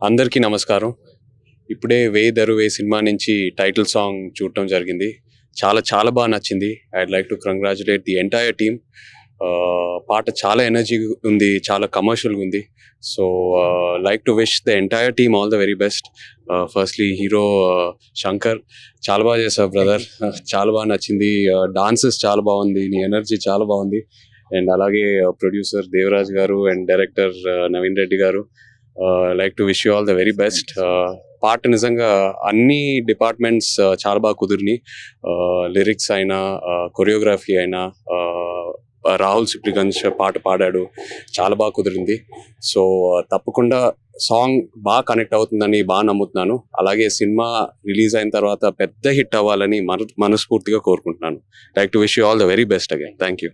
అందరికీ నమస్కారం. ఇప్పుడే వే దరువే సినిమా నుంచి టైటిల్ సాంగ్ చూడటం జరిగింది. చాలా బాగా నచ్చింది. I'd like to congratulate the entire team. పాట చాలా ఎనర్జీ ఉంది, చాలా కమర్షియల్గా ఉంది. So like to wish the entire team all the very best. Firstly hero Shankar, చాలా బాగా చేశావు బ్రదర్, చాలా బాగా నచ్చింది. డాన్సెస్ చాలా బాగుంది, నీ ఎనర్జీ చాలా బాగుంది. అండ్ అలాగే ప్రొడ్యూసర్ దేవరాజ్ గారు అండ్ డైరెక్టర్ నవీన్ రెడ్డి గారు, like to wish you all the very best. పాట నిజంగా అన్ని డిపార్ట్మెంట్స్ చాలా బాగా కుదిరినాయి. లిరిక్స్ అయినా, కొరియోగ్రఫీ అయినా, రాహుల్ సిప్లిగంజ్ పాట పాడాడు, చాలా బాగా కుదిరింది. సో తప్పకుండా సాంగ్ బాగా కనెక్ట్ అవుతుందని బాగా నమ్ముతున్నాను. అలాగే సినిమా రిలీజ్ అయిన తర్వాత పెద్ద హిట్ అవ్వాలని మనస్ఫూర్తిగా కోరుకుంటున్నాను. Like to wish you all the very best again. Thank you.